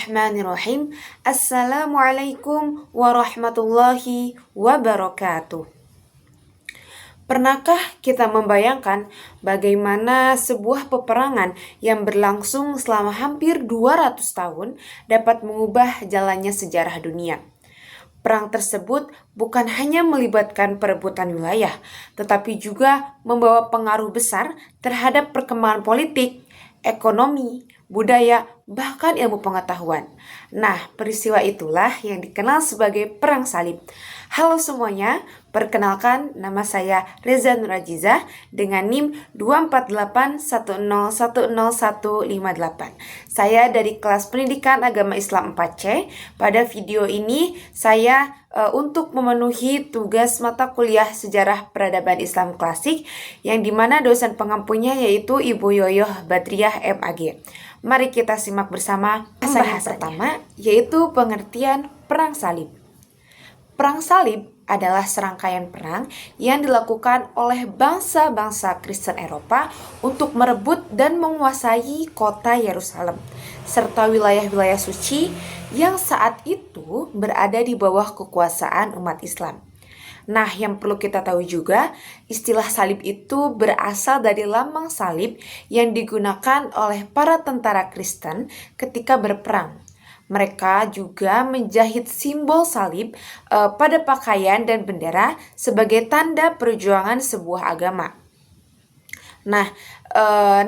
Bismillahirrahmanirrahim. Assalamualaikum warahmatullahi wabarakatuh. Pernahkah kita membayangkan bagaimana sebuah peperangan yang berlangsung selama hampir 200 tahun dapat mengubah jalannya sejarah dunia? Perang tersebut bukan hanya melibatkan perebutan wilayah, tetapi juga membawa pengaruh besar terhadap perkembangan politik, ekonomi, budaya, bahkan ilmu pengetahuan. Nah, peristiwa itulah yang dikenal sebagai Perang Salib. Halo semuanya, perkenalkan nama saya Reza Nurajiza dengan NIM 24810100158. Saya dari kelas Pendidikan Agama Islam 4C. Pada video ini saya untuk memenuhi tugas mata kuliah Sejarah Peradaban Islam Klasik yang dimana dosen pengampunya yaitu Ibu Yoyoh Badriah MAG. Mari kita simak bersama pembahasan pertama, yaitu pengertian Perang Salib. Perang Salib adalah serangkaian perang yang dilakukan oleh bangsa-bangsa Kristen Eropa untuk merebut dan menguasai kota Yerusalem serta wilayah-wilayah suci yang saat itu berada di bawah kekuasaan umat Islam. Nah, yang perlu kita tahu juga, istilah salib itu berasal dari lambang salib yang digunakan oleh para tentara Kristen ketika berperang. Mereka juga menjahit simbol salib pada pakaian dan bendera sebagai tanda perjuangan sebuah agama. Nah,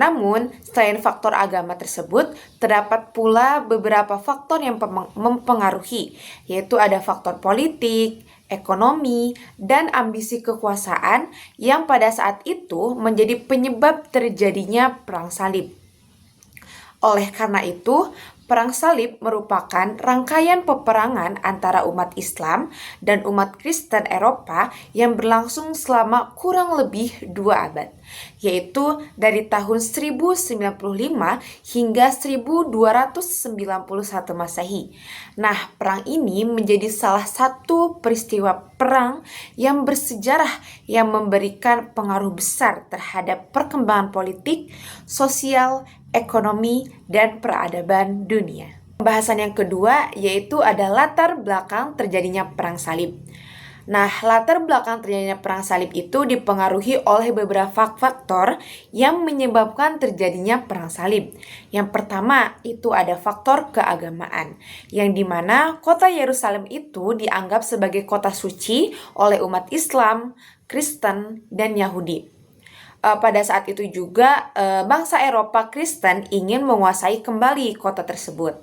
namun selain faktor agama tersebut, terdapat pula beberapa faktor yang mempengaruhi, yaitu ada faktor politik, ekonomi, dan ambisi kekuasaan yang pada saat itu menjadi penyebab terjadinya Perang Salib. Oleh karena itu, Perang Salib merupakan rangkaian peperangan antara umat Islam dan umat Kristen Eropa yang berlangsung selama kurang lebih 2 abad, yaitu dari tahun 1095 hingga 1291 Masehi. Nah, perang ini menjadi salah satu peristiwa perang yang bersejarah yang memberikan pengaruh besar terhadap perkembangan politik, sosial, ekonomi, dan peradaban dunia. Pembahasan yang kedua yaitu ada latar belakang terjadinya Perang Salib. Nah, latar belakang terjadinya Perang Salib itu dipengaruhi oleh beberapa faktor yang menyebabkan terjadinya Perang Salib. Yang pertama itu ada faktor keagamaan, yang dimana kota Yerusalem itu dianggap sebagai kota suci oleh umat Islam, Kristen, dan Yahudi. Pada saat itu juga bangsa Eropa Kristen ingin menguasai kembali kota tersebut.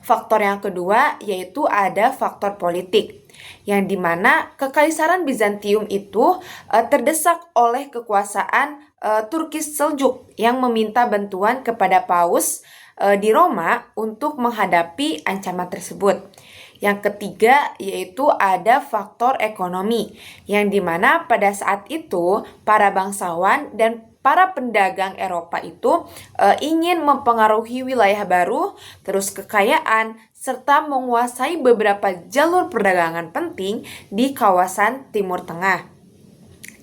Faktor yang kedua yaitu ada faktor politik, yang dimana kekaisaran Bizantium itu terdesak oleh kekuasaan Turkis Seljuk yang meminta bantuan kepada Paus di Roma untuk menghadapi ancaman tersebut. Yang ketiga yaitu ada faktor ekonomi, yang dimana pada saat itu para bangsawan dan para pedagang Eropa itu ingin mempengaruhi wilayah baru, terus kekayaan, serta menguasai beberapa jalur perdagangan penting di kawasan Timur Tengah.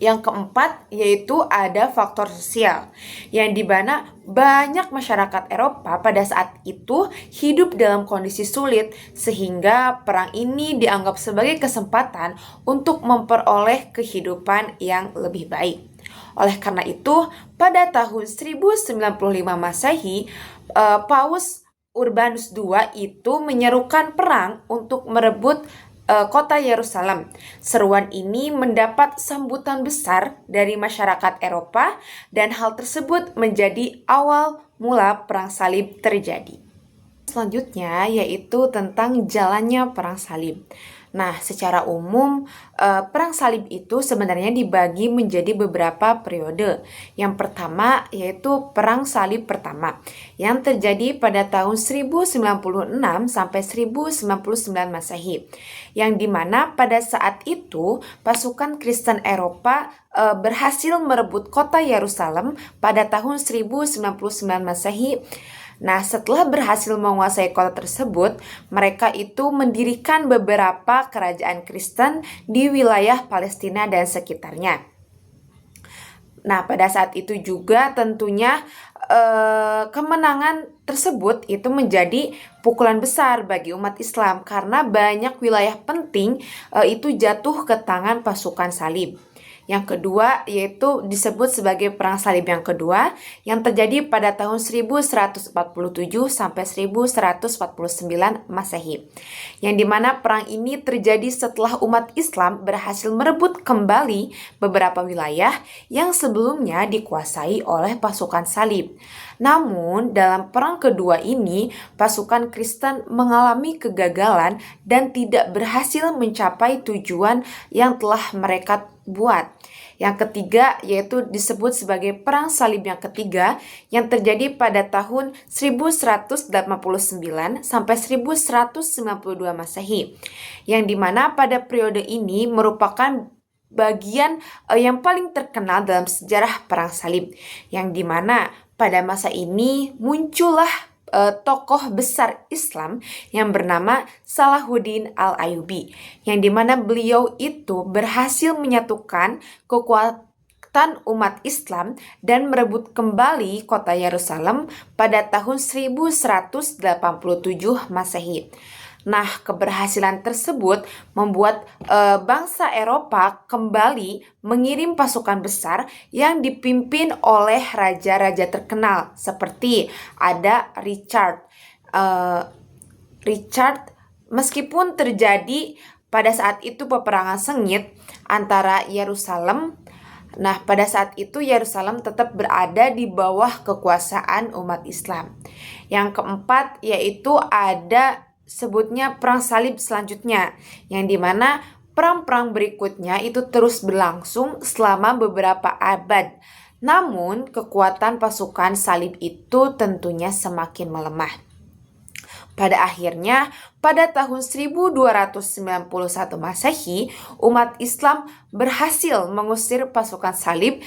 Yang keempat yaitu ada faktor sosial, yang dimana banyak masyarakat Eropa pada saat itu hidup dalam kondisi sulit, sehingga perang ini dianggap sebagai kesempatan untuk memperoleh kehidupan yang lebih baik. Oleh karena itu, pada tahun 1095 Masehi, Paus Urbanus II itu menyerukan perang untuk merebut kota Yerusalem. Seruan ini mendapat sambutan besar dari masyarakat Eropa dan hal tersebut menjadi awal mula Perang Salib terjadi. Selanjutnya yaitu tentang jalannya Perang Salib. Nah, secara umum Perang Salib itu sebenarnya dibagi menjadi beberapa periode. Yang pertama yaitu Perang Salib pertama yang terjadi pada tahun 1096 sampai 1099 Masehi. Yang dimana pada saat itu pasukan Kristen Eropa berhasil merebut kota Yerusalem pada tahun 1099 Masehi. Nah, setelah berhasil menguasai kota tersebut, mereka itu mendirikan beberapa kerajaan Kristen di wilayah Palestina dan sekitarnya. Nah, pada saat itu juga tentunya kemenangan tersebut itu menjadi pukulan besar bagi umat Islam karena banyak wilayah penting itu jatuh ke tangan pasukan salib. Yang kedua yaitu disebut sebagai Perang Salib yang kedua yang terjadi pada tahun 1147 sampai 1149 Masehi. Yang dimana perang ini terjadi setelah umat Islam berhasil merebut kembali beberapa wilayah yang sebelumnya dikuasai oleh pasukan salib. Namun dalam perang kedua ini pasukan Kristen mengalami kegagalan dan tidak berhasil mencapai tujuan yang telah mereka buat. Yang ketiga yaitu disebut sebagai Perang Salib yang ketiga yang terjadi pada tahun 1189 sampai 1192 Masehi. Yang dimana pada periode ini merupakan bagian yang paling terkenal dalam sejarah Perang Salib. Yang dimana pada masa ini muncullah tokoh besar Islam yang bernama Salahuddin Al-Ayyubi, yang dimana beliau itu berhasil menyatukan kekuatan umat Islam dan merebut kembali kota Yerusalem pada tahun 1187 Masehi. Nah, keberhasilan tersebut membuat bangsa Eropa kembali mengirim pasukan besar yang dipimpin oleh raja-raja terkenal seperti ada Richard. Meskipun terjadi pada saat itu peperangan sengit antara Yerusalem. Nah, pada saat itu Yerusalem tetap berada di bawah kekuasaan umat Islam. Yang keempat yaitu ada sebutnya Perang Salib selanjutnya, yang dimana perang-perang berikutnya itu terus berlangsung selama beberapa abad. Namun kekuatan pasukan salib itu tentunya semakin melemah. Pada akhirnya, pada tahun 1291 Masehi, umat Islam berhasil mengusir pasukan salib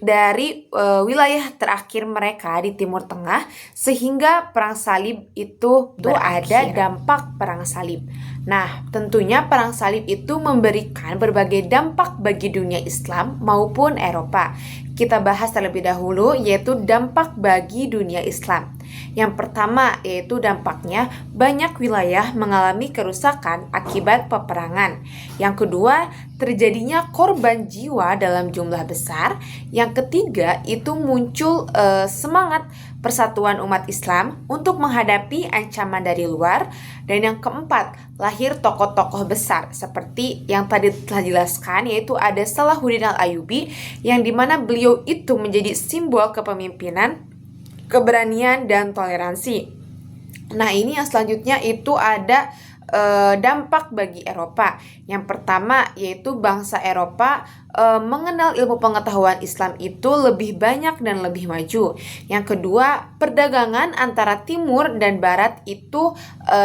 dari wilayah terakhir mereka di Timur Tengah, sehingga perang salib itu ada dampak perang salib. Nah, tentunya perang salib itu memberikan berbagai dampak bagi dunia Islam maupun Eropa. Kita bahas terlebih dahulu yaitu dampak bagi dunia Islam. Yang pertama yaitu dampaknya banyak wilayah mengalami kerusakan akibat peperangan. Yang kedua, terjadinya korban jiwa dalam jumlah besar. Yang ketiga, itu muncul semangat persatuan umat Islam untuk menghadapi ancaman dari luar. Dan yang keempat, lahir tokoh-tokoh besar seperti yang tadi telah dijelaskan, yaitu ada Salahuddin Al-Ayyubi yang dimana beliau itu menjadi simbol kepemimpinan, keberanian, dan toleransi. Nah, ini yang selanjutnya itu ada dampak bagi Eropa. Yang pertama yaitu bangsa Eropa mengenal ilmu pengetahuan Islam itu lebih banyak dan lebih maju. Yang kedua, perdagangan antara timur dan barat itu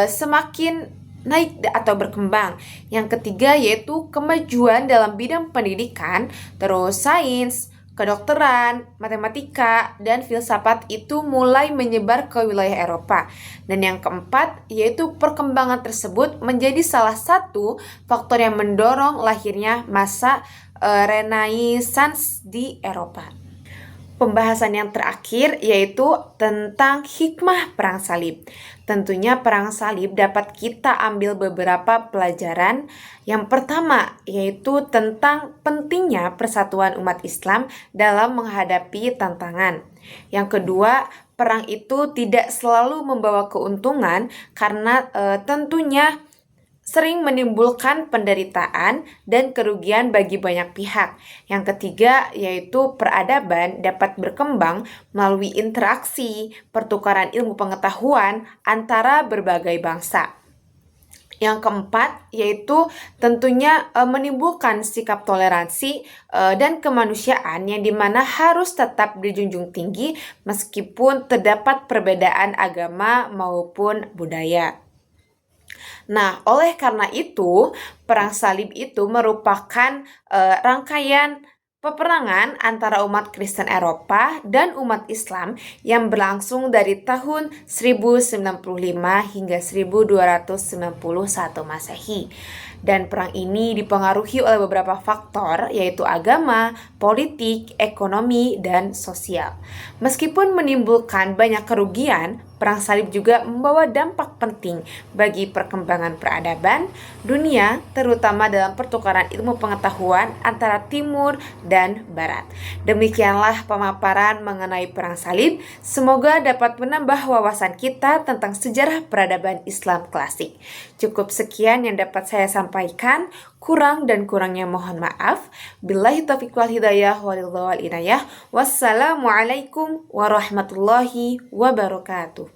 semakin naik atau berkembang. Yang ketiga yaitu kemajuan dalam bidang pendidikan, terus sains, kedokteran, matematika, dan filsafat itu mulai menyebar ke wilayah Eropa. Dan yang keempat, yaitu perkembangan tersebut menjadi salah satu faktor yang mendorong lahirnya masa Renaissance di Eropa. Pembahasan yang terakhir yaitu tentang hikmah Perang Salib. Tentunya Perang Salib dapat kita ambil beberapa pelajaran. Yang pertama yaitu tentang pentingnya persatuan umat Islam dalam menghadapi tantangan. Yang kedua, perang itu tidak selalu membawa keuntungan karena tentunya sering menimbulkan penderitaan dan kerugian bagi banyak pihak. Yang ketiga yaitu peradaban dapat berkembang melalui interaksi, pertukaran ilmu pengetahuan antara berbagai bangsa. Yang keempat yaitu tentunya menimbulkan sikap toleransi dan kemanusiaan yang dimana harus tetap dijunjung tinggi meskipun terdapat perbedaan agama maupun budaya. Nah, oleh karena itu, Perang Salib itu merupakan rangkaian Peperangan antara umat Kristen Eropa dan umat Islam yang berlangsung dari tahun 1095 hingga 1291 Masehi. Dan perang ini dipengaruhi oleh beberapa faktor, yaitu agama, politik, ekonomi, dan sosial. Meskipun menimbulkan banyak kerugian, Perang Salib juga membawa dampak penting bagi perkembangan peradaban dunia, terutama dalam pertukaran ilmu pengetahuan antara Timur dan Barat. Demikianlah pemaparan mengenai Perang Salib. Semoga dapat menambah wawasan kita tentang sejarah peradaban Islam klasik. Cukup sekian yang dapat saya sampaikan. Kurang dan kurangnya mohon maaf. Billahi taufiq wal hidayah walillah wal inayah. Wassalamualaikum warahmatullahi wabarakatuh.